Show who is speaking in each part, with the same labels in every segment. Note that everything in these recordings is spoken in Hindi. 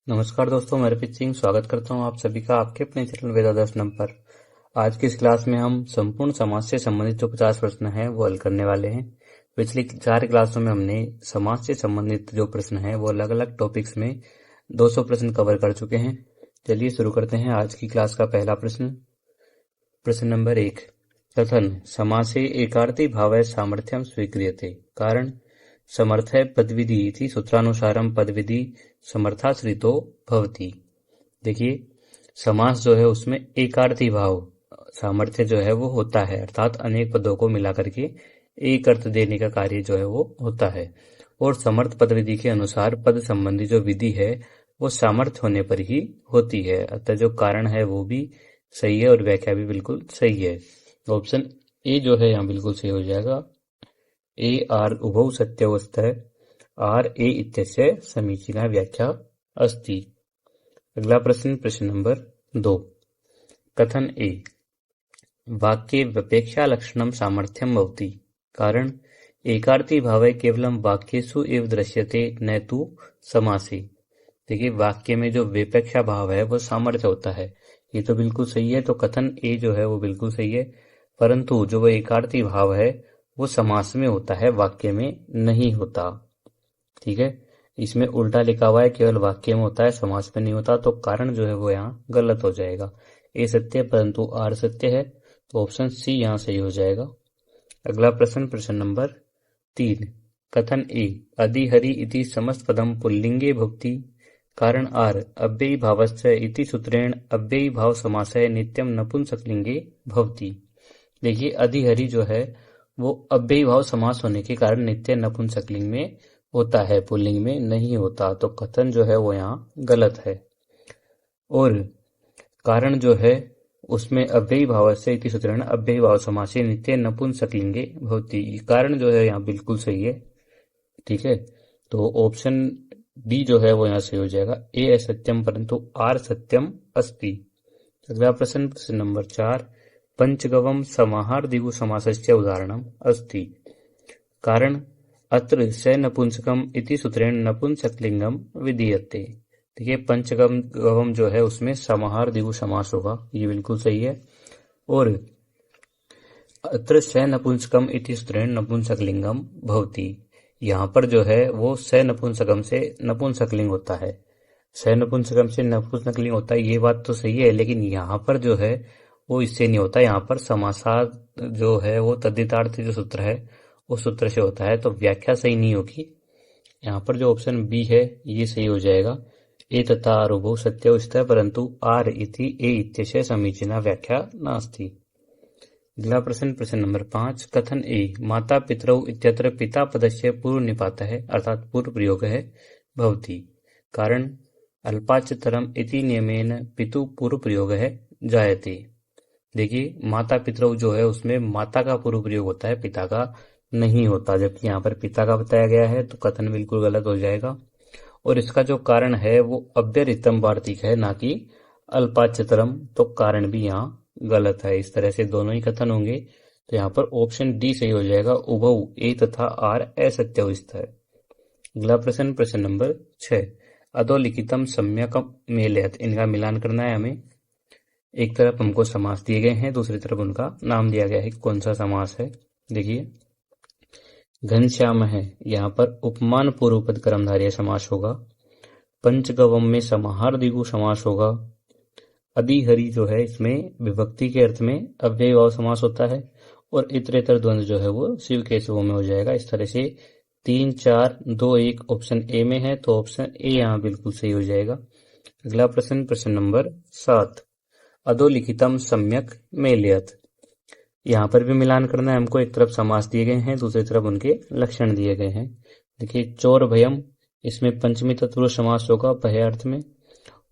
Speaker 1: नमस्कार दोस्तों, मैं अर्पित सिंह स्वागत करता हूं आप सभी का आपके अपने चैनल वेदादर्शनम पर। आज की इस क्लास में हम संपूर्ण समाज से संबंधित जो 50 प्रश्न हैं वो हल करने वाले हैं। पिछली 4 क्लासों में हमने समाज से संबंधित जो प्रश्न हैं वो अलग अलग टॉपिक्स में 200 प्रश्न कवर कर चुके हैं। चलिए शुरू करते हैं आज की क्लास का पहला प्रश्न। प्रश्न नंबर 1, कथन समासे एकार्थी भावः सामर्थ्यं स्वीक्रियते। कारण समर्थः पदविधि इति सूत्रानुसारम पदविधि समर्थाश्रितो भवति। देखिए, समास जो है उसमें एकार्थी भाव सामर्थ्य जो है वो होता है, अर्थात अनेक पदों को मिला करके एक अर्थ देने का कार्य जो है वो होता है। और समर्थ पदविधि के अनुसार पद संबंधी जो विधि है वो सामर्थ्य होने पर ही होती है। अतः जो कारण है वो भी सही है और व्याख्या भी बिल्कुल सही है। ऑप्शन ए जो है यहाँ बिल्कुल सही हो जाएगा। ए आर उभौ सत्यौ स्तः आर ए इत्यस्य समीचीना व्याख्या अस्ति। अगला प्रश्न, प्रश्न नंबर 2, कथन ए वाक्ये व्यपेक्षा लक्षणम सामर्थ्यम भवति। कारण एकार्थी भावे केवलम वाक्येषु एव दृश्यते न तु समासे। देखिए, वाक्य में जो विपेक्षा भाव है वो सामर्थ्य होता है, ये तो बिल्कुल सही है। तो कथन ए जो है वो बिल्कुल सही है, परंतु जो वो एकार्थी भाव है वो समास में होता है, वाक्य में नहीं होता। ठीक है, इसमें उल्टा लिखा हुआ है, केवल वाक्य में होता है, समास में नहीं होता। तो कारण जो है वो यहाँ गलत हो जाएगा। ए सत्य है परंतु आर सत्य है, तो ऑप्शन सी यहाँ सही हो जाएगा। अगला प्रश्न, प्रश्न नंबर 3, कथन ए अधिहरि इति समस्त पदम पुल्लिंगे भवति। कारण आर अव्ययी भावस्य इति सूत्रेण अव्ययी भाव समासः नित्यम नपुंसकलिंगे भवति। देखिए, अधिहरि जो है वो अव्ययी भाव समास होने के कारण नित्य नपुंसकलिंग में होता है, पुल्लिंग में नहीं होता। तो कथन जो है वो यहाँ गलत है। और कारण जो है उसमें अव्ययी भाव से इति सूत्रेण अव्ययी भाव समासे नित्य नपुंसकलिंगे भवति। कारण जो है यहाँ बिल्कुल सही है। ठीक है, तो ऑप्शन डी जो है वो यहाँ सही हो जाएगा। ए असत्यम परंतु आर सत्यम अस्ति। अगला प्रश्न, प्रश्न नंबर 4, पंचगवम समाहार दिगु समासस्य उदाहरणम अस्ति। कारण अत्र स नपुंसकम इति सूत्रेण नपुंसकलिंगम विधीयते। देखिए, पंचगवम जो है उसमें समाहार दिगु समास होगा, ये बिल्कुल सही है। और अत्र स नपुंसकम इति सूत्रेण नपुंसकलिंगम भवति, यहाँ पर जो है वो स नपुंसकम से नपुंसकलिंग होता है, स नपुंसकम से नपुंसकलिंग होता है, ये बात तो सही है। लेकिन यहाँ पर जो है वो इससे नहीं होता, यहाँ पर समासार जो है वो तद्धितार्थ जो सूत्र है उस सूत्र से होता है, तो व्याख्या सही नहीं होगी। यहाँ पर जो ऑप्शन बी है ये सही हो जाएगा। ए तथा आर उभौ सत्यौ स्तः परंतु आर इति ए इत्यस्य समीचीना व्याख्या नास्ति। अगला प्रश्न, प्रश्न नंबर 5, कथन ए माता पितरौ इत्यत्र पिता पदस्य पूर्व निपातः अर्थात पूर्व प्रयोग है भवति। कारण अल्पाच्चतरम इति नियमेन पितु पूर्व प्रयोग है जायते। देखिए, माता पितरौ जो है उसमें माता का पूर्व प्रयोग होता है, पिता का नहीं होता, जबकि यहाँ पर पिता का बताया गया है, तो कथन बिल्कुल गलत हो जाएगा। और इसका जो कारण है वो अव्यरितम वार्तिक है, ना कि अल्पाच्चतरम, तो कारण भी यहाँ गलत है। इस तरह से दोनों ही कथन होंगे, तो यहाँ पर ऑप्शन डी सही हो जाएगा। उभौ ए तथा आर असत्यौ स्तः। अगला प्रश्न, प्रश्न नंबर 6, अधोलिखितम सम्यकम मेलयत। इनका मिलान करना है हमें। एक तरफ हमको समास दिए गए हैं, दूसरी तरफ उनका नाम दिया गया है, कौन सा समास है। देखिए, घनश्याम है, यहाँ पर उपमान पूर्व पद कर्मधारय समास होगा। पंचगवम में समाहार दिगु समास होगा। अधिहरि जो है इसमें विभक्ति के अर्थ में अव्ययी भाव समास होता है। और इतरेतर द्वंद्व जो है वो शिव केशवों में हो जाएगा। इस तरह से 3, 4, 2, 1 ऑप्शन ए में है, तो ऑप्शन ए यहाँ बिल्कुल सही हो जाएगा। अगला प्रश्न, प्रश्न नंबर 7, अधोलिखितम सम्यक मेलयत। यहाँ पर भी मिलान करना है हमको। एक तरफ समास दिए गए हैं, दूसरी तरफ उनके लक्षण दिए गए हैं। देखिए, चोर भयम, इसमें पंचमी तत्पुरुष समास होगा भय अर्थ में।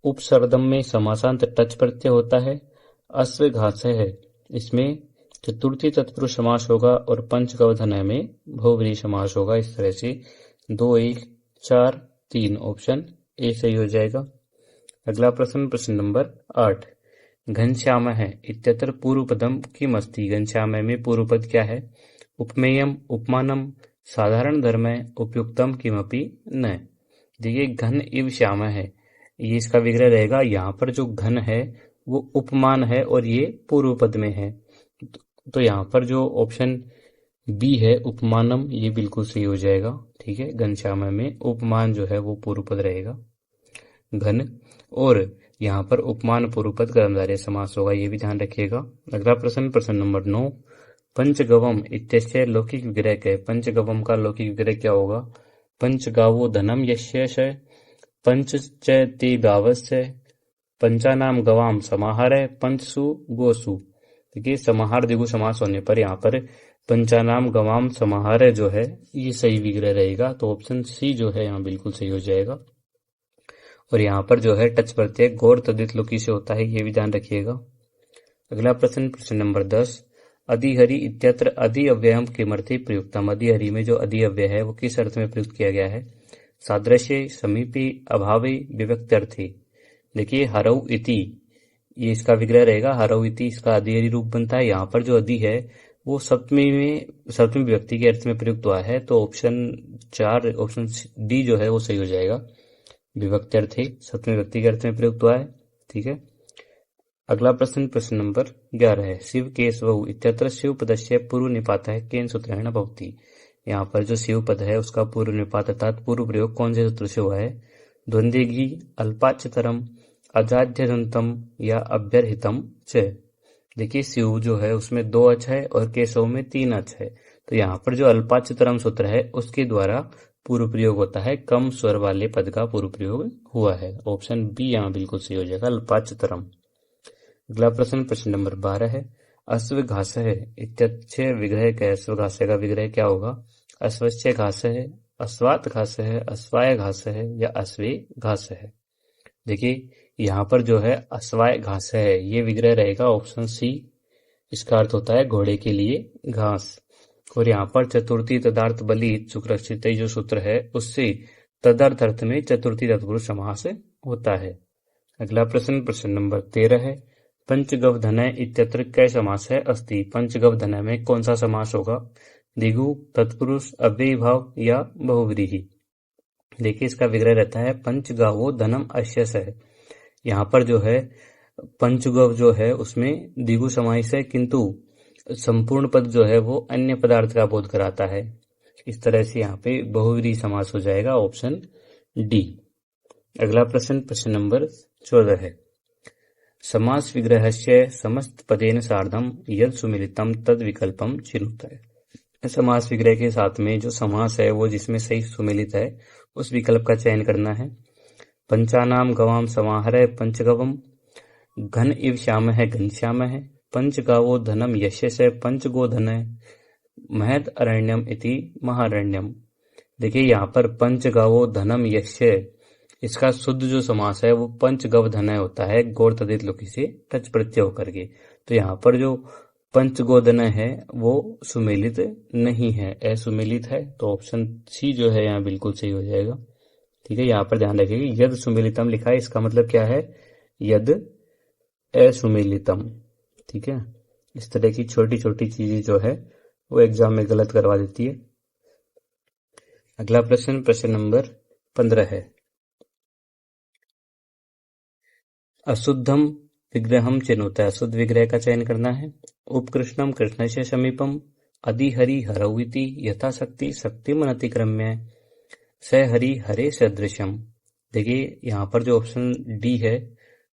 Speaker 1: उपसर्दम में समासांत टच प्रत्यय होता है। अश्वघास है, इसमें चतुर्थी तत्पुरुष समास होगा। और पंचगवधन में बहुव्रीहि समास होगा। इस तरह से 2, 1, 4, 3 ऑप्शन ए सही हो जाएगा। अगला प्रश्न, प्रश्न नंबर 8, घनश्याम है इत्यत्र पूर्व पदम किमस्ति। घनश्याम में पूर्व पद क्या है। उपमेयम, उपमानम, साधारण धर्म, उपयुक्तम किमपि न। देखिए, घन इव श्याम है, ये इसका विग्रह रहेगा। यहाँ पर जो घन है वो उपमान है और ये पूर्व पद में है, तो यहाँ पर जो ऑप्शन बी है उपमानम, ये बिल्कुल सही हो जाएगा। ठीक है, घनश्याम में उपमान जो है वो पूर्व पद रहेगा घन, और यहाँ पर उपमान पूर्व पद कर्मधारय समास होगा, ये भी ध्यान रखिएगा। अगला प्रश्न, प्रश्न नंबर 9, पंचगवम इत्यस्य लौकिक विग्रह है। पंचगवम का लौकिक विग्रह क्या होगा? पंचगावो धनम यस्य, पंच च ते गावस्य, पंचानाम गवाम समाहार है, पंचसु गोसु। देखिए समाहार द्विगु समास होने पर यहाँ पर पंचानाम गवाम समाहार जो है ये सही विग्रह रहेगा, तो ऑप्शन सी जो है यहाँ बिल्कुल सही हो जाएगा। और यहाँ पर जो है टच प्रत्यय गौर तदित लोकी से होता है, ये भी ध्यान रखिएगा। अगला प्रश्न, प्रश्न नंबर 10, अधिहरि इत्यत्र अधि अव्ययम किमर्थे प्रयुक्तम। अधिहरि में जो अधि अव्यय है वो किस अर्थ में प्रयुक्त किया गया है? सादृश्य, समीपी, अभावी, विभक्त्यर्थी। देखिए हरऊ इति, ये इसका विग्रह रहेगा। हरऊ इति इसका अधिहरि रूप बनता है। यहाँ पर जो अधि है वो सप्तमी विभक्ति के अर्थ में प्रयुक्त हुआ है, तो ऑप्शन 4 ऑप्शन डी जो है वो सही हो जाएगा। विभक्त्यर्थी सप्तमी विभक्ति के अर्थ में प्रयुक्त हुआ है। ठीक है, अगला प्रश्न, प्रश्न नंबर 11 है, शिव केशवऊ इत्यत्र शिव पदस्य पूर्व निपात है केन सूत्रेण भवति। यहाँ पर जो शिव पद है उसका पूर्व निपात अर्थात पूर्व प्रयोग कौन से सूत्र से हुआ है? द्वंद्वेघी, अल्पाच्यतरम, अजाध्यदंतम या अभ्यर्हितम च। देखिए शिव जो है उसमें 2 अच है और केशव में 3 अच है, तो यहाँ पर जो अल्पाच्यतरम सूत्र है उसके द्वारा पूर्व प्रयोग होता है, कम स्वर वाले पद का पूर्व प्रयोग हुआ है। ऑप्शन बी यहाँ बिल्कुल सही हो जाएगा, अल्पाच्यतरम। अगला प्रश्न, प्रश्न नंबर 12 है, अश्वघास है इत्यस्य विग्रह क्या है? अश्वघास का विग्रह क्या होगा? अश्वस्य घास है, अश्वात घास है, अश्वाय घास है या अश्वे घास है। देखिए यहाँ पर जो है अश्वाय घास है, ये विग्रह रहेगा ऑप्शन सी। इसका अर्थ होता है घोड़े के लिए घास। और यहाँ पर चतुर्थी तदार्थ बलित सुकृषित जो सूत्र है उससे तदर्थ अर्थ में चतुर्थी तत्पुरुष समास होता है। अगला प्रश्न, प्रश्न नंबर 13 है, पंचगवधनय इत्यत्र कै समास है अस्ति। पंचगवधनय में कौन सा समास होगा? द्विगु, तत्पुरुष, अव्ययी भाव या बहुव्रीहि। देखिए इसका विग्रह रहता है पंचगावो धनम अश्यस है। यहाँ पर जो है पंचगव जो है उसमें द्विगु समास है, किंतु संपूर्ण पद जो है वो अन्य पदार्थ का बोध कराता है। इस तरह से यहाँ पे बहुव्रीहि समास हो जाएगा, ऑप्शन डी। अगला प्रश्न, प्रश्न नंबर 14 है, समास विग्रहस्य समस्त पदेन सार्धम यद सुमिलितम तद विकल्पम चिनुत। समास विग्रह के साथ में जो समास है वो जिसमें सही सुमिलित है उस विकल्प का चयन करना है। पंचानाम गवाम समाहर पंचगवम, घन इव श्याम है घनश्याम है, पंचगावो धनम यशस है पंचगो धन है, महद अरण्यम इति महारण्यम। देखिए यहाँ पर पंचगावो धनम यश्य, इसका शुद्ध जो समास है वो पंचगव धनय होता है, गौर तदित लोकी से टच प्रत्यय होकर के। तो यहाँ पर जो पंचगोधनय है वो सुमेलित नहीं है, असुमेलित है, तो ऑप्शन सी जो है यहाँ बिल्कुल सही हो जाएगा। ठीक है, यहाँ पर ध्यान रखिएगा यद सुमेलितम लिखा है, इसका मतलब क्या है? यद असुमेलितम। ठीक है, इस तरह की छोटी छोटी चीजें जो है वो एग्जाम में गलत करवा देती है। अगला प्रश्न, प्रश्न नंबर 15 है, अशुद्धम विग्रहम चिन्होता है। अशुद्ध विग्रह का चयन करना है। उपकृष्णम कृष्ण से समीपम, अधिहरि हरौति यथाशक्ति शक्तिम अतिक्रम्य, सहरि हरे सदृशम। देखिए यहाँ पर जो ऑप्शन डी है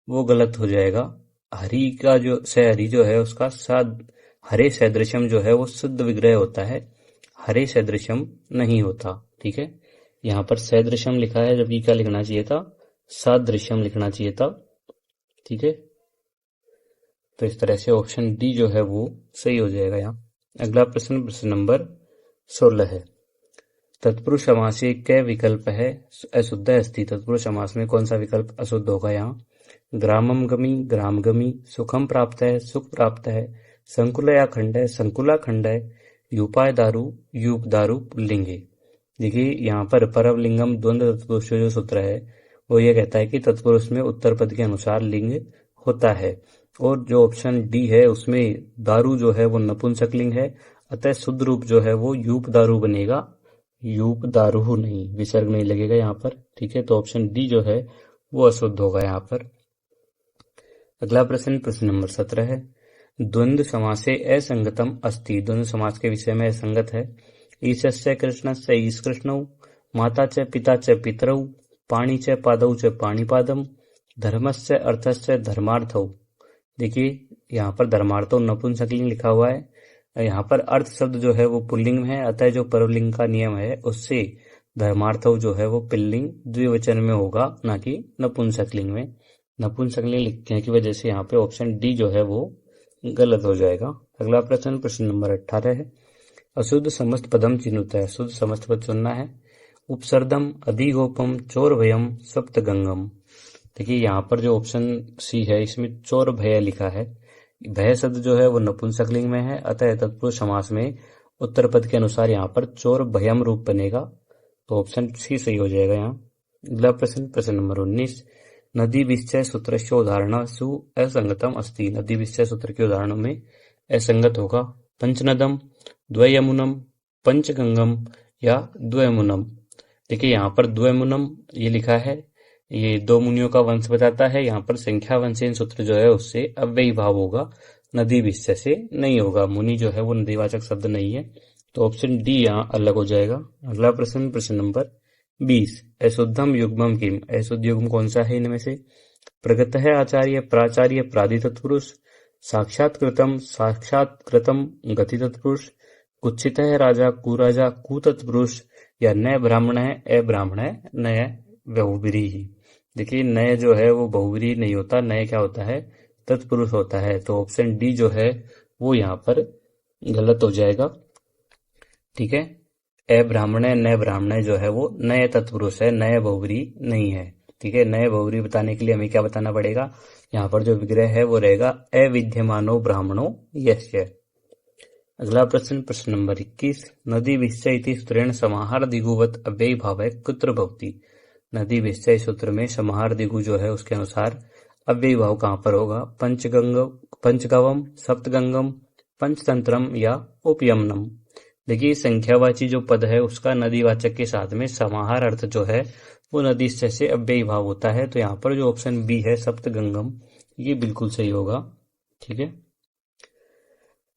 Speaker 1: वो गलत हो जाएगा। हरि का जो सहरि जो है उसका साद हरे सदृशम जो है वो शुद्ध विग्रह होता है, हरे सदृशम नहीं होता। ठीक है, यहाँ पर सदृशम लिखा है जबकि क्या लिखना चाहिए था? सादृश्यम लिखना चाहिए था। ठीक है, तो इस तरह से ऑप्शन डी जो है वो सही हो जाएगा यहाँ। अगला प्रश्न, प्रश्न नंबर 16 है, तत्पुरुष समास कै विकल्प है अशुद्ध अस्ति। तत्पुरुष समास में कौन सा विकल्प अशुद्ध होगा? यहाँ ग्रामम गमी ग्रामगमी, सुखम प्राप्त है सुख प्राप्त है, संकुलया खंड है संकुला खंड है, यूपाय दारू यूप दारू लिंगे। देखिए यहाँ पर परवलिंगम द्वंद्व तत्पुरुष जो सूत्र है वो ये कहता है कि तत्पुरुष में उत्तर पद के अनुसार लिंग होता है, और जो ऑप्शन डी है उसमें दारू जो है वो नपुंसक लिंग है, अतः शुद्ध रूप जो है वो यूप दारू बनेगा, यूप दारू नहीं, विसर्ग नहीं लगेगा यहाँ पर। ठीक है, तो ऑप्शन डी जो है वो अशुद्ध होगा यहाँ पर। अगला प्रश्न, प्रश्न नंबर 17 है, द्वंद्व समासे असंगतम अस्ति। द्वंद्व समास के विषय में असंगत है। ईशस्य कृष्णस्य ईशकृष्णौ, माता च पिता च पितरौ, पाणि च पादौ च पाणिपादम, धर्मस्य अर्थस्य धर्मार्थौ। देखिए यहाँ पर धर्मार्थौ नपुंसकलिंग लिखा हुआ है। यहाँ पर अर्थ शब्द जो है वो पुल्लिंग में है, अतः जो परलिंग का नियम है उससे धर्मार्थौ जो है वो पुल्लिंग द्विवचन में होगा, ना कि नपुंसकलिंग में। नपुंसकलिंग लिखने की वजह से यहाँ पे ऑप्शन डी जो है वो गलत हो जाएगा। अगला प्रश्न, प्रश्न नंबर 18 है, अशुद्ध समस्त पदम चिन्हुत है। शुद्ध समस्त पद चुनना है। उपसर्दम अधिगोपम चोर भयम सप्त गंगम। देखिए यहाँ पर जो ऑप्शन सी है इसमें चोर भय लिखा है। भय शब्द जो है वो नपुंसकलिंग में है, अतः तत्पुरुष समास में उत्तर पद के अनुसार यहाँ पर चोर भयम रूप बनेगा, तो ऑप्शन सी सही हो जाएगा यहाँ। अगला प्रश्न, प्रश्न नंबर 19, नदी विषय सूत्र से उदाहरणसु असंगतम अस्ति। नदी विषय सूत्र के उदाहरणों में असंगत होगा। पंचनदम, द्वयमुनम, पंचगंगम या द्वयमुनम। देखिए यहाँ पर द्वयमुनम ये लिखा है, ये दो मुनियों का वंश बताता है। यहाँ पर संख्या वंशीय सूत्र जो है उससे अव्ययी भाव होगा, नदी विषय से नहीं होगा। मुनि जो है वो नदीवाचक शब्द नहीं है, तो ऑप्शन डी यहाँ अलग हो जाएगा। अगला प्रश्न, प्रश्न नंबर 20, अशुद्धम युग्मम किम। अशुद्ध युग्म कौन सा है इनमें से? प्रगत है आचार्य, प्राचार्य, प्रादि तत्पुरुष, साक्षात्कृतम, साक्षात्कृतम, गति तत्पुरुष, कुत्सित है राजा, कुराजा, कुतत्पुरुष, या नय ब्राह्मण है, अब्राह्मण है, नय बहुब्रीहि ही। देखिए नय जो है वो बहुब्रीहि नहीं होता, नय क्या होता है? तत्पुरुष होता है, तो ऑप्शन डी जो है वो यहाँ पर गलत हो जाएगा। ठीक है, अब्राह्मण है, नय ब्राह्मण जो है वो नय तत्पुरुष है, नय बहुब्रीहि नहीं है। ठीक है, नय बहुब्रीहि बताने के लिए हमें क्या बताना पड़ेगा? यहाँ पर जो विग्रह है वो रहेगा अविद्यमानो ब्राह्मणो यस्य। अगला प्रश्न, प्रश्न नंबर 21, नदी विषय इति सूत्रेण समाहार दिगुवत अव्ययी भाव कुत्र भवति। नदी विषय सूत्र में समाहार दिगु जो है उसके अनुसार अव्ययी भाव कहाँ पर होगा? पंचगवम, सप्तगंगम, पंचतंत्रम या उपयमनम। देखिए संख्यावाची जो पद है उसका नदीवाचक के साथ में समाहार अर्थ जो है वो नदी से अव्ययी भाव होता है, तो यहाँ पर जो ऑप्शन बी है सप्तगंगम, ये बिल्कुल सही होगा। ठीक है,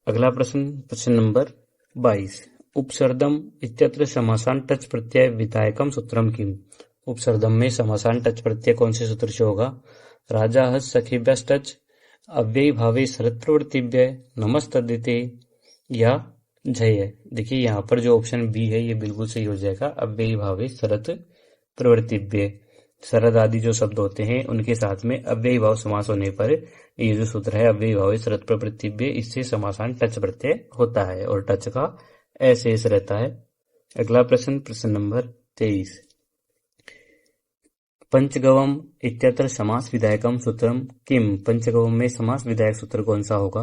Speaker 1: अगला प्रश्न, प्रश्न नंबर 22, उपसर्दम इत्यत्र समासान टच प्रत्यय विधायकम सूत्रम किम। उपसर्दम में समासान टच प्रत्यय कौन से सूत्र से होगा? राजा हस सखीभ्यस टच, अव्ययी भावे शरत प्रवृत्तिभ्य, नमस्तदिते या जय। देखिए यहाँ पर जो ऑप्शन बी है ये बिल्कुल सही हो जाएगा, अव्ययी भावे शरत प्रवृत्तिभ्य। शरद आदि जो शब्द होते हैं उनके साथ में अव्ययी भाव समास होने पर ये जो सूत्र है अव्ययी भावे शरत प्रवृत्तिभ्य, इससे समासान टच प्रत्यय होता है और टच का अशेष रहता है। अगला प्रश्न, प्रश्न नंबर 23, पंचगवम इत्यत्र समास विधायकम सूत्रम किम। पंचगवम में समास विधायक सूत्र कौन सा होगा?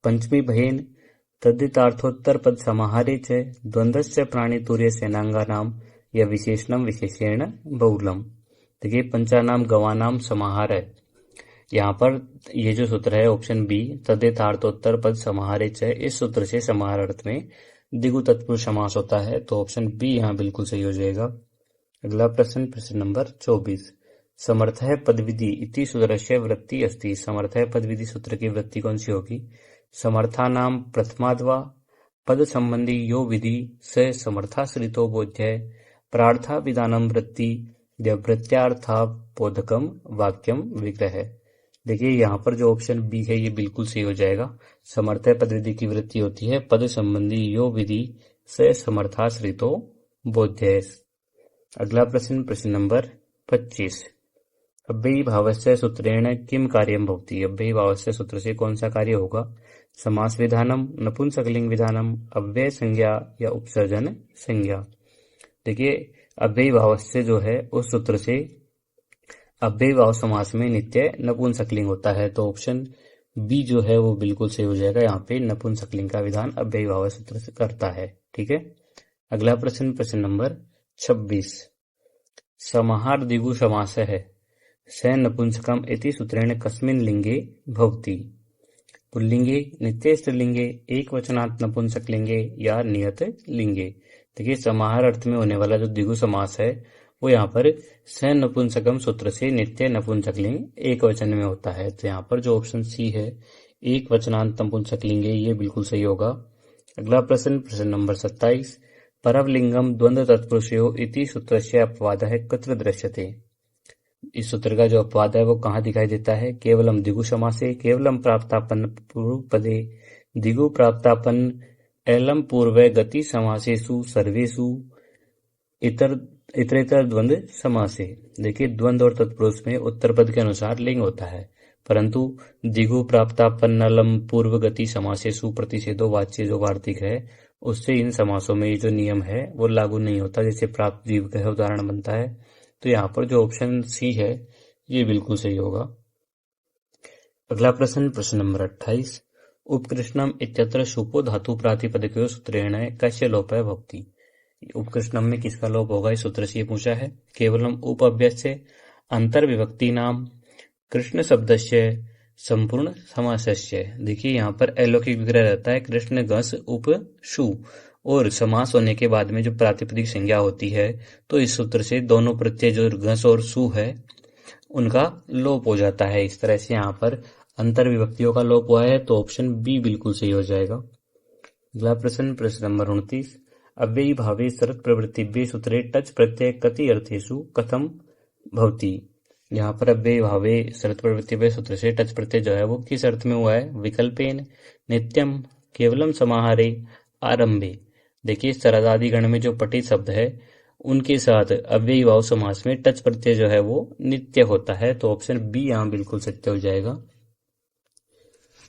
Speaker 1: पंचमी बहेन तद्धितार्थोत्तर पद समाहारे च द्वंद्वस्य प्राणी तुर्य सेनांगानाम या विशेषणम विशेषेण बहुलम। देखिए पंचानाम गवानाम समाहार है, यहाँ पर ये जो सूत्र है ऑप्शन बी तद्धितार्थोत्तर पद समाहारे च, इस सूत्र से समाहार अर्थ में दिगु तत्पुरुष समास होता है, तो ऑप्शन बी यहाँ बिल्कुल सही हो जाएगा। अगला प्रश्न, प्रश्न नंबर 24, समर्थ है पदविधि इति सूत्रस्य वृत्ति अस्ति। समर्थ है पदविधि सूत्र की वृत्ति कौन सी होगी? समर्था नाम प्रथमाद्वा पद संबंधी यो विधि से समर्थाश्रितो बोध्य प्रार्था विधानम वृत्ति वृत्त्यार्था बोधकम वाक्यम विग्रह। देखिए यहाँ पर जो ऑप्शन बी है ये बिल्कुल सही हो जाएगा। समर्थ है पदविधि की वृत्ति होती है पद संबंधी यो विधि से समर्थाश्रितो बोध्य। अगला प्रश्न, प्रश्न नंबर 25, अव्ययी भावस्य सूत्रेण किम कार्यम भवति। अव्ययी भावस्य सूत्र से कौन सा कार्य होगा? समास विधानम, नपुंसकलिंग विधानम, अव्यय संज्ञा या उपसर्जन संज्ञा। देखिए अव्ययी भावस्य जो है उस सूत्र से अव्ययी भाव समास में नित्य नपुंसकलिंग होता है, तो ऑप्शन बी जो है वो बिल्कुल सही हो जाएगा। यहाँ पे नपुंसकलिंग का विधान अव्ययी भाव सूत्र से करता है। ठीक है, अगला प्रश्न, प्रश्न नंबर 26, समाहार दिगु समास है स नपुंसकम इति सूत्रेण कस्मिन् लिंगे भवति। पुल्लिंगे, नित्य स्त्रीलिंगे, एक वचनात् नपुंसक लिंगे या नियत लिंगे। देखिए समाहार अर्थ में होने वाला जो दिगु समास है वो यहाँ पर स नपुंसकम सूत्र से नित्य नपुंसकलिंग एक वचन में होता है। तो यहाँ पर जो ऑप्शन सी है एक वचनांत नपुंसकलिंग है, ये बिल्कुल सही होगा। अगला प्रश्न, प्रश्न नंबर 27, परवलिंगम द्वंद्व तत्पुरुषयो इति सूत्रस्य अपवादः कुत्र दृश्यते। इस सूत्र का जो अपवाद है वो कहाँ दिखाई देता है? केवलम दिगु समासे, केवलम प्राप्तापन्न पूर्व पदे, दिगु प्राप्तापन्न एलम पूर्व गति समासेषु सर्वेषु इतरेतर द्वंद्व समासे। देखिए, द्वंद्व और तत्पुरुष में उत्तर पद के अनुसार लिंग होता है, परंतु दिगु प्राप्तापन्नलम पूर्व गति समासेषु प्रतिषेधो वाच्य जो वार्तिक है उससे इन समासों में ये जो नियम है वो लागू नहीं होता, जैसे प्राप्त जीव का उदाहरण बनता है। तो यहाँ पर जो ऑप्शन सी है ये बिल्कुल सही होगा। अगला प्रश्न, प्रश्न नंबर 28, उपकृष्णम इत्यत्र शुपो धातु प्रातिपदिकयो सूत्रेण कस्य लोपः भवति। उपकृष्णम में किसका लोप होगा, इस सूत्र से पूछा है। केवलम उपअव्यस्य अंतर विभक्ति नाम कृष्ण शब्दस्य संपूर्ण समासस्य। देखिए, यहाँ पर अलौकिक विग्रह रहता है कृष्ण घस उप शु, और समास होने के बाद में जो प्रातिपदिक संज्ञा होती है तो इस सूत्र से दोनों प्रत्यय जो घस और सु है उनका लोप हो जाता है। इस तरह से यहाँ पर अंतर विभक्तियों का लोप हुआ है, तो ऑप्शन बी बिल्कुल सही हो जाएगा। अगला प्रश्न, प्रश्न नंबर 29, अव्ययी भावे शरत प्रवृत्तिभ्ये सूत्रे टच प्रत्यय कति अर्थेषु कथम भवति। यहाँ पर अव्ययी भावे शरत प्रवृत्तिभ्ये सूत्र से टच प्रत्यय जो है वो किस अर्थ में हुआ है? विकल्पेन, नित्यम, केवलम समाहारे, आरंभे। देखिए, शरदादि गण में जो पठित शब्द है उनके साथ अव्ययी भाव समास में टच प्रत्यय जो है वो नित्य होता है, तो ऑप्शन बी यहाँ बिल्कुल सत्य हो जाएगा।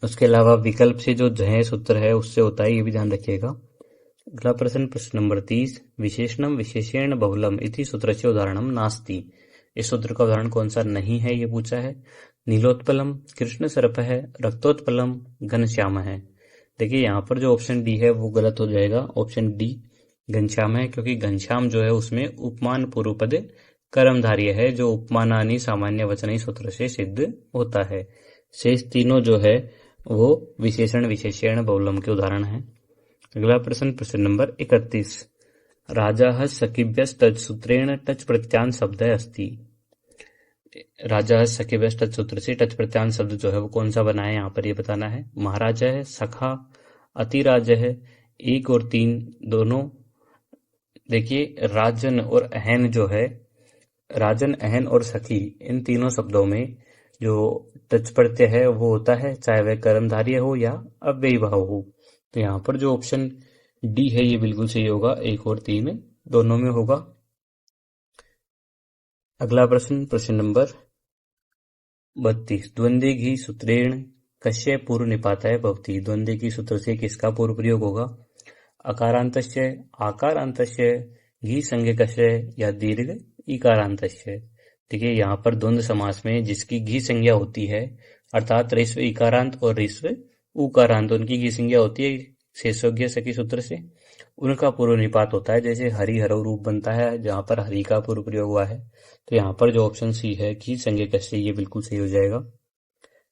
Speaker 1: उसके अलावा विकल्प से जो जय सूत्र है उससे होता है, ये भी ध्यान रखिएगा। अगला प्रश्न, प्रश्न नंबर 30, विशेषणम विशेषेण बहुलम इति सूत्रस्य उदाहरणम नास्ति। इस सूत्र का उदाहरण कौन सा नहीं है, ये पूछा है। नीलोत्पलम, कृष्ण सर्प है, रक्तोत्पलम, घनश्याम है। देखिए, यहाँ पर जो ऑप्शन डी है वो गलत हो जाएगा। ऑप्शन डी घनश्याम है, क्योंकि घनश्याम जो है उसमें उपमान पूर्व पद कर्मधार्य है, जो उपमानानि सामान्य वचन सूत्र से सिद्ध होता है। शेष तीनों जो है वो विशेषण विशेषण बहुलम के उदाहरण है। अगला प्रश्न, प्रश्न नंबर 31, राजा सखिभ्यस् तत् सूत्रेण टच प्रत्यान शब्द अस्ति। राजा सखिभ्यस् टच सूत्र से टच प्रत्यान शब्द जो है वो कौन सा बना है, यहाँ पर ये बताना है। महाराज है, सखा, अतिराज है, 1 और 3 दोनों। देखिए, राजन और अहन जो है, राजन, अहन और सखी, इन तीनों शब्दों में जो टच प्रत्यय है वो होता है, चाहे वह कर्मधार्य हो या अव्ययी भाव हो। तो यहाँ पर जो ऑप्शन डी है ये बिल्कुल सही होगा, 1 और 3 दोनों में होगा। अगला प्रश्न, प्रश्न नंबर 32, द्वंद्वे घी सूत्रेण कस्य पूर्व निपातः भवति। द्वंद्वे की सूत्र से किसका पूर्व प्रयोग होगा? अकारांतस्य, आकारांतस्य, घी संज्ञकस्य या दीर्घ इकारांतस्य। देखिए, यहाँ पर द्वंद्व समास में जिसकी घी संज्ञा होती है, अर्थात ऋस्व इकारांत और ऋस्व उकारांत, उनकी घी संज्ञा होती है शेषोज्ञ सखी सूत्र से, उनका पूर्व निपात होता है। जैसे हरि हरव रूप बनता है, जहाँ पर हरि का पूर्व प्रयोग हुआ है। तो यहाँ पर जो ऑप्शन सी है घी संज्ञकस्य, ये बिल्कुल सही हो जाएगा।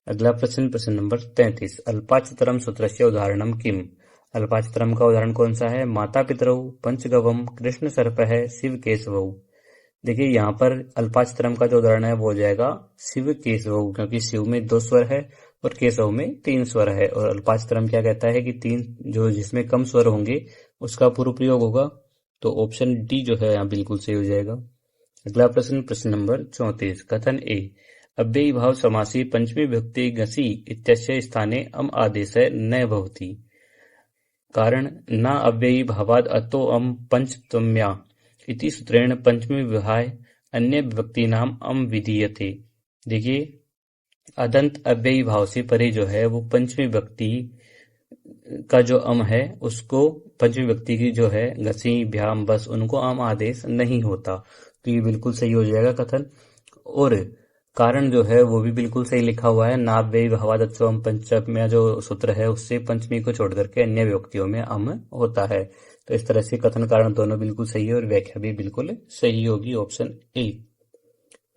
Speaker 1: अगला प्रश्न, प्रश्न नंबर 33, अल्पाचतरम सूत्रस्य उदाहरणम किम। अल्पाचतरम का उदाहरण कौन सा है? माता पितरौ, पंचगवम, कृष्ण सर्प है, शिव केशवौ। देखिए, यहाँ पर अल्पाचतरम का जो उदाहरण है वो हो जाएगा शिव केशव, क्योंकि शिव में 2 स्वर है और केशव में 3 स्वर है। और अल्पाचतरम क्या कहता है कि 3 जो जिसमें कम स्वर होंगे उसका पूर्व प्रयोग होगा। तो ऑप्शन डी जो है यहाँ बिल्कुल सही हो जाएगा। अगला प्रश्न, प्रश्न नंबर 34, कथन ए, अव्ययी भाव समासी पंचमी विभक्ति घसी इत्यस्य स्थाने अम आदेश न भवति। कारण न अव्ययी भावाद अतो अम पंचतम्या इति सूत्रेण पंचमी विहाय अन्य विभक्ति नाम अम विधीयते। देखिए, अदंत अव्ययी भाव से परे जो है वो पंचमी विभक्ति का जो अम है उसको, पंचमी विभक्ति की जो है घसी भ्याम बस, उनको अम आदेश नहीं होता। तो ये बिल्कुल सही हो जाएगा कथन। और कारण जो है वो भी बिल्कुल सही लिखा हुआ है, नाव्ययी भावादत्सवम पंचम्या जो सूत्र है उससे पंचमी को छोड़ करके अन्य विभक्तियों में अम होता है। तो इस तरह से कथन कारण दोनों बिल्कुल सही है और व्याख्या भी बिल्कुल सही होगी, ऑप्शन ए।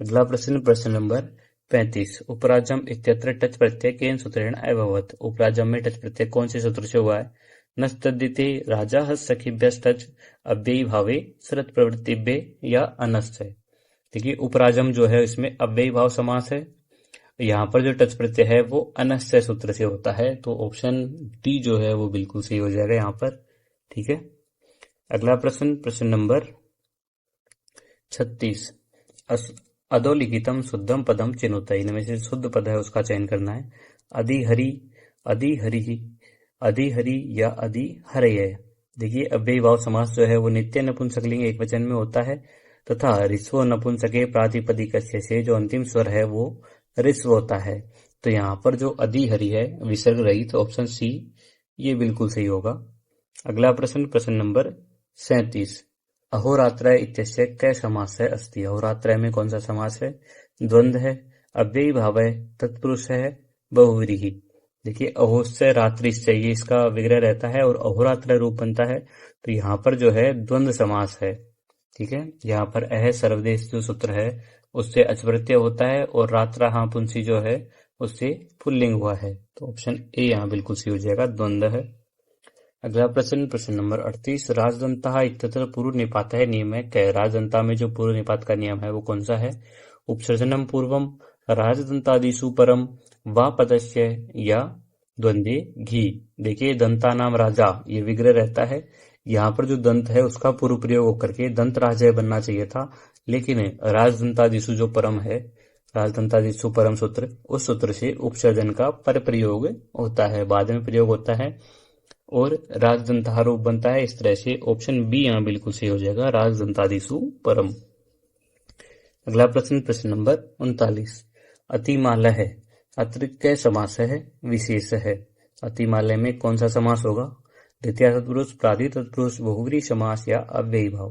Speaker 1: अगला प्रश्न, प्रश्न नंबर 35, उपराजम इत्यत्र टच प्रत्यय केन सूत्रेण अभवत्। उपराजम में टच प्रत्यय कौन से सूत्र से हुआ है? नस्तद्दिते राजा सखिभ्यस्तच अव्ययी भावे शरत प्रवृत्तिभ्य या अनस्त है। देखिए उपराजम जो है इसमें अव्ययी भाव समास है। यहाँ पर जो टच प्रत्यय है वो अनस्य सूत्र से होता है, तो ऑप्शन डी जो है वो बिल्कुल सही हो जाएगा यहाँ पर। ठीक है, अगला प्रश्न, प्रश्न नंबर 36। अधोलिखितम शुद्धम पदम चिन्हुत, इनमें से शुद्ध पद है उसका चयन करना है। अधिहरि, अधिहरि, अधिहरि या अधिहरय। देखिए अव्ययी भाव समास जो है वो नित्य नपुंसकलिंग एक वचन में होता है तथा ऋस्व नपुंसके प्रातिपदिक से जो अंतिम स्वर है वो ऋस्व होता है। तो यहाँ पर जो अधिहरि है विसर्ग रहित, तो ऑप्शन सी ये बिल्कुल सही होगा। अगला प्रश्न, प्रश्न नंबर 37। अहोरात्र इत्यस्य कै समासः अस्ति। अहोरात्र में कौन सा समास है? द्वंद्व है, अव्ययी भाव है, तत्पुरुष है, बहुव्रीहि। देखिए अहोस्य रात्रि से ये इसका विग्रह रहता है और अहोरात्र रूप बनता है, तो यहाँ पर जो है द्वंद्व समास है। ठीक है, यहाँ पर अह सर्वदेश जो सूत्र है उससे अचप्रत्यय होता है और रात्रा हाँ पुंसी जो है उससे पुल्लिंग हुआ है, तो ऑप्शन ए यहाँ बिल्कुल सही हो जाएगा, द्वंद्व है। अगला प्रश्न, प्रश्न नंबर 38। राजदंता इत्यत्र पूर्व निपात है नियम है कै। राजदंता में जो पूर्व निपात का नियम है वो कौन सा है? उपसर्जनम पूर्वम राजदंतादिषु परम वा पदस्य या द्वंद्वे घी। देखिए दंता नाम राजा ये विग्रह रहता है, यहाँ पर जो दंत है उसका पूर्व प्रयोग होकर के दंत राजय बनना चाहिए था, लेकिन राजदंतादिषु जो परम है, राजदंतादिषु परम सूत्र, उस सूत्र से उपसर्जन का पर प्रयोग होता है, बाद में प्रयोग होता है और राजदंता रूप बनता है। इस तरह से ऑप्शन बी यहाँ बिल्कुल सही हो जाएगा, राजदंतादिषु परम। अगला प्रश्न, प्रश्न नंबर 39। अतिमालय है अतिरिक्त समास है, विशेष है। अतिमालय में कौन सा समास होगा? द्वितीय तत्पुरुष, प्रादि तत्पुरुष, बहुव्रीहि समास या अव्ययी भाव।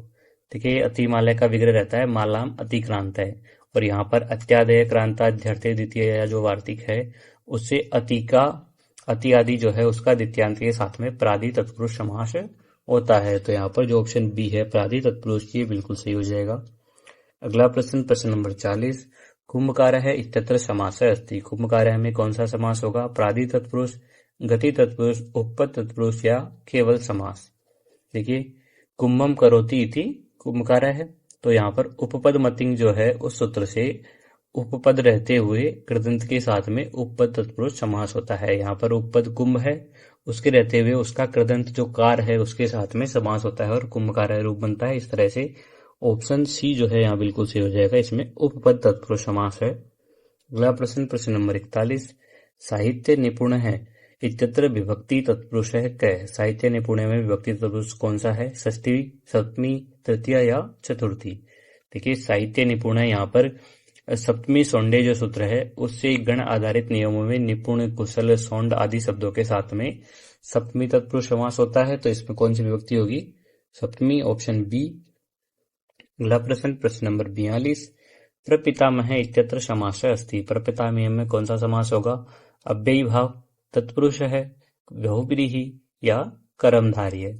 Speaker 1: देखिए अतिमालय का विग्रह रहता है मालाम अतिक्रांत है, और यहाँ पर अत्यादय क्रांता ध्यर्थे द्वितीय या जो वार्तिक है उससे अति का अति आदि जो है उसका द्वितीयांत के साथ में प्रादि तत्पुरुष समास होता है, तो यहाँ पर जो ऑप्शन बी है प्रादि तत्पुरुष ये बिल्कुल सही हो जाएगा। अगला प्रश्न, प्रश्न नंबर 40। कुंभकार है इत्यत्र समास अस्ति। कुंभकार में कौन सा समास होगा? प्रादि तत्पुरुष, गति तत्पुरुष, उपपद तत्पुरुष या केवल समास। देखिए कुंभम करोति इति कुंभकार है, तो यहाँ पर उपपद मतिंग जो है उस सूत्र से उपपद रहते हुए कृदंत के साथ में उपपद तत्पुरुष समास होता है। यहाँ पर उपपद कुंभ है, उसके रहते हुए उसका कृदंत जो कार है उसके साथ में समास होता है और कुंभकार रूप बनता है। इस तरह से ऑप्शन सी जो है यहाँ बिल्कुल सही हो जाएगा, इसमें उपपद तत्पुरुष समास है। अगला प्रश्न, प्रश्न नंबर 41। साहित्य निपुण है इत्यत्र विभक्ति तत्पुरुष है कै। साहित्य निपुण में विभक्ति तत्पुरुष कौन सा है? षष्ठी, सप्तमी, तृतीय या चतुर्थी। देखिए साहित्य निपुण है, यहाँ पर सप्तमी सौंडे जो सूत्र है उससे गण आधारित नियमों में निपुण, कुशल, सौंड आदि शब्दों के साथ में सप्तमी तत्पुरुष समास होता है, तो इसमें कौन सी विभक्ति होगी? सप्तमी, ऑप्शन बी। अगला प्रश्न, प्रश्न नंबर 42। प्रपितामह इत्यत्र समास अस्ति। प्रपितामह में कौन सा समास होगा? अव्ययी भाव, तत्पुरुष है, बहुव्रीहि या कर्मधारय।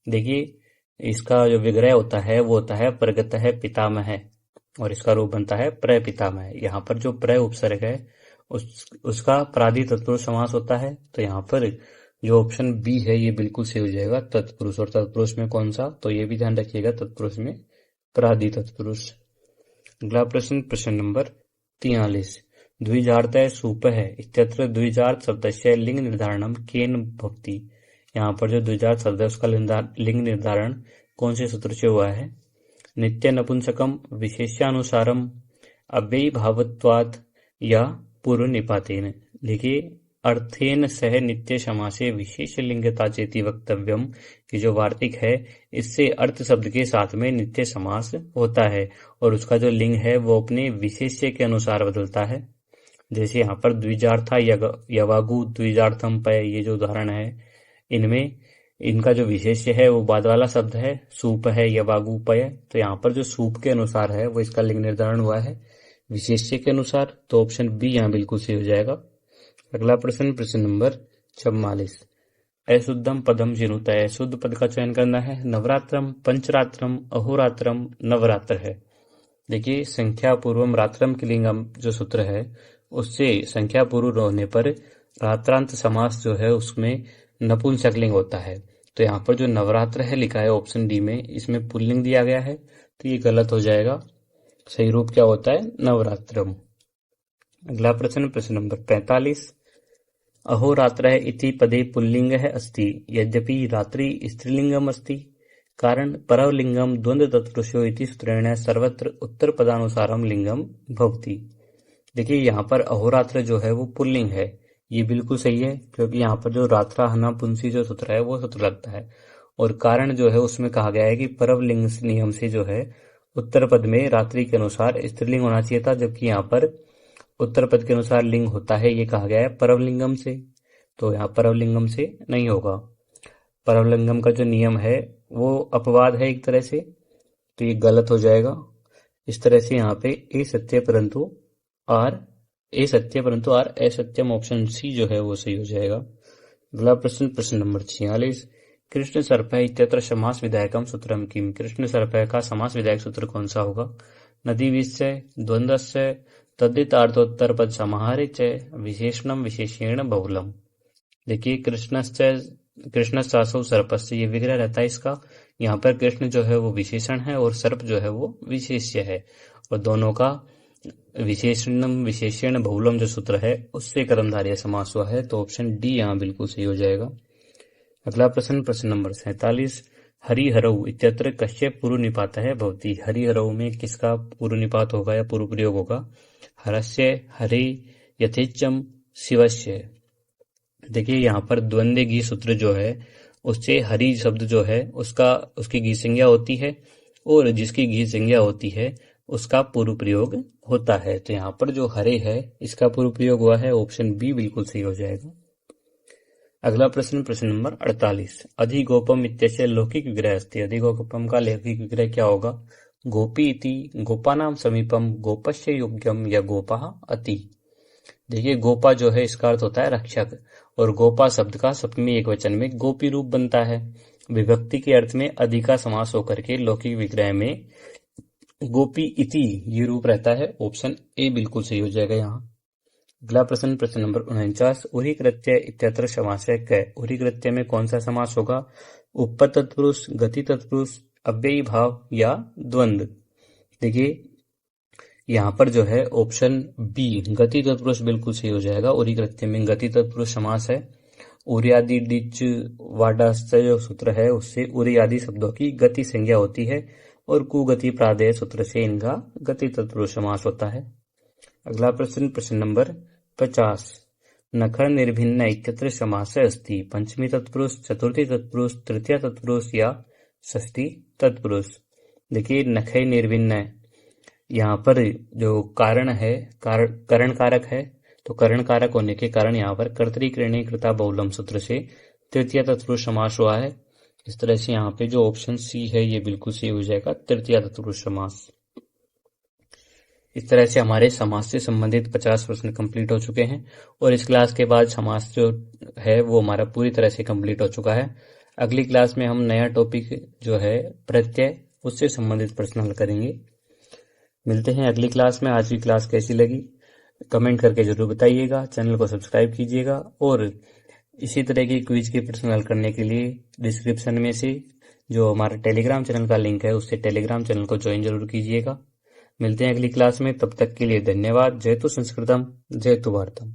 Speaker 1: देखिए इसका जो विग्रह होता है वो होता है प्रगत है पितामह और इसका रूप बनता है प्रपितामह। यहाँ पर जो प्र उपसर्ग है उसका प्रादि तत्पुरुष समास होता है, तो यहाँ पर जो ऑप्शन बी है ये बिल्कुल सही हो जाएगा, तत्पुरुष। और तत्पुरुष में कौन सा? तो ये भी ध्यान रखिएगा, तत्पुरुष में प्रादि तत्पुरुष। अगला प्रश्न, प्रश्न नंबर 43। द्विजार्थ सूप है इत्यत्र द्विजार्थ शब्दस्य लिंग निर्धारणम केन भवति। यहाँ पर जो द्विजार्थ शब्द है उसका लिंग निर्धारण कौन से सूत्र से हुआ है? नित्य नपुंसकम, विशेष्यानुसारम, अव्ययी भावत्वात् या पूर्व निपातेन। लिखिए अर्थेन सह नित्य समासे विशेष लिंगता चेति वक्तव्यम की जो वार्तिक है इससे अर्थ शब्द के साथ में नित्य समास होता है और उसका जो लिंग है वो अपने विशेष्य के अनुसार बदलता है। जैसे यहाँ पर द्विजार्था यवागु द्विजार्थम पय, ये जो उदाहरण है इनमें इनका जो विशेष्य है वो बाद वाला शब्द है, सूप है यवागु पय, तो यहाँ पर जो सूप के अनुसार है वो इसका लिंग निर्धारण हुआ है विशेष्य के अनुसार, तो ऑप्शन बी यहाँ बिल्कुल सही हो जाएगा। अगला प्रश्न, प्रश्न नंबर 44। अशुद्धम पदम चिनुत। शुद्ध पद का चयन करना है। नवरात्रम, पंचरात्रम, अहोरात्रम, नवरात्र है। देखिए संख्या पूर्वम रात्रम के लिंगम जो सूत्र है उससे संख्या पूर्व होने पर रात्रांत समास जो है उसमें नपुंसकलिंग होता है, तो यहाँ पर जो नवरात्र है लिखा है ऑप्शन डी में, इसमें पुल्लिंग दिया गया है, तो ये गलत हो जाएगा। सही रूप क्या होता है? नवरात्रम। अगला प्रश्न, प्रश्न नंबर 45। अहोरात्रः इति पदे पुल्लिंगः अस्ति, यद्यपि रात्रि स्त्रीलिंगम अस्ति, कारण परवलिंगम द्वंद्व तत्पुरुषो इति सूत्रेण सर्वत्र उत्तरपदानुसारम लिंगम भवति। देखिए यहाँ पर अहोरात्र जो है वो पुल्लिंग है, ये बिल्कुल सही है, क्योंकि यहाँ पर जो रात्रा हना पुंसी जो सूत्र है वो सूत्र लगता है। और कारण जो है उसमें कहा गया है कि परवलिंग नियम से जो है उत्तर पद में रात्रि के अनुसार स्त्रीलिंग होना चाहिए था, जबकि यहाँ पर उत्तर पद के अनुसार लिंग होता है, ये कहा गया है परवलिंगम से। तो यहाँ परवलिंगम से नहीं होगा। परवलिंगम का जो नियम है वो अपवाद है एक तरह से, तो ये गलत हो जाएगा। इस तरह से यहाँ पे ए सत्य परंतु आर असत्यम, ऑप्शन सी जो है वो सही हो जाएगा। अगला प्रश्न, प्रश्न नंबर 46। कृष्ण सर्प इत्यत्र समास विधायकम सूत्रम किम। कृष्ण सर्प का समास विधायक सूत्र कौन सा होगा? नदी विषय, द्वंद्वस्य, तद्धितार्थोत्तर पद समाहारे च, विशेषणम विशेषेण बहुलम। देखिए कृष्णश्चासौ सर्पस्य, ये विग्रह रहता है इसका। यहाँ पर कृष्ण जो है वो विशेषण है और सर्प जो है वो विशेष्य है, और दोनों का विशेषणम विशेषण बहुलम जो सूत्र है उससे कर्मधारय समास हुआ है, तो ऑप्शन डी यहाँ बिल्कुल सही हो जाएगा। अगला प्रश्न, प्रश्न नंबर 47। हरिहरऊ इत्यत्र कस्य पूर्व निपात है भवति। हरिहरऊ में किसका पूर्व निपात होगा या पूर्व प्रयोग होगा? हरस्य, हरे, यथेच्चम, शिवस्य। देखिए यहाँ पर द्वंद्व घी सूत्र जो है उससे हरि शब्द जो है उसकी घी संज्ञा होती है, और जिसकी घी संज्ञा होती है उसका पूर्व प्रयोग होता है। तो यहाँ पर जो हरे है इसका पूर्व प्रयोग हुआ है, ऑप्शन बी बिल्कुल सही हो जाएगा। अगला प्रश्न, प्रश्न नंबर 48। अधिगोपम इत्यस्य लौकिक विग्रह अस्ति। अधिगोपम का लौकिक विग्रह क्या होगा? गोपी इति, गोपानाम समीपम, गोपस्य योग्यम या गोपा अति। देखिए गोपा जो है इसका अर्थ होता है रक्षक, और गोपा शब्द का सप्तमी एकवचन में गोपी रूप बनता है। विभक्ति के अर्थ में अधि का समास होकर के लौकिक विग्रह में गोपी इति ये रूप रहता है, ऑप्शन ए बिल्कुल सही हो जाएगा यहाँ। अगला प्रश्न, प्रश्न नंबर 49। उरी कृत्य इत्यत्र समासः क। उरी कृत्य में कौन सा समास होगा? उपपद तत्पुरुष, गति तत्पुरुष, अव्ययी भाव या द्वंद्व। देखिए यहाँ पर जो है ऑप्शन बी गति तत्पुरुष बिल्कुल सही हो जाएगा। उरी कृत्य में गति तत्पुरुष समास है। उर्यादि डिच वाडाश्च जो सूत्र है उससे उर्यादि शब्दों की गति संज्ञा होती है, और कुगति प्रादेय सूत्र से इनका गति तत्पुरुष समास होता है। अगला प्रश्न, प्रश्न नंबर 50। नखर निर्भिन्न इत्यत्र समासः अस्ति। पंचमी तत्पुरुष, चतुर्थी तत्पुरुष, तृतीय तत्पुरुष या षष्ठी तत्पुरुष। देखिए नखय निर्भिन्न यहाँ पर जो कारण है करण कारक है, तो करण कारक होने के कारण यहाँ पर कर्तरी कृता बहुलम सूत्र से तृतीय तत्पुरुष समास हुआ है। इस तरह से यहाँ पे जो ऑप्शन सी है ये बिल्कुल सही हो जाएगा, तृतीय तत्पुरुष समास। इस तरह से हमारे समास से संबंधित 50 प्रश्न कंप्लीट हो चुके हैं, और इस क्लास के बाद समास जो है वो हमारा पूरी तरह से कंप्लीट हो चुका है। अगली क्लास में हम नया टॉपिक जो है प्रत्यय, उससे संबंधित प्रश्न हल करेंगे। मिलते हैं अगली क्लास में। आज की क्लास कैसी लगी कमेंट करके जरूर बताइएगा, चैनल को सब्सक्राइब कीजिएगा, और इसी तरह की क्विज के प्रश्न हल करने के लिए डिस्क्रिप्शन में से जो हमारा टेलीग्राम चैनल का लिंक है उससे टेलीग्राम चैनल को ज्वाइन जरूर कीजिएगा। मिलते हैं अगली क्लास में, तब तक के लिए धन्यवाद। जय तु संस्कृतम, जय तु भारतम।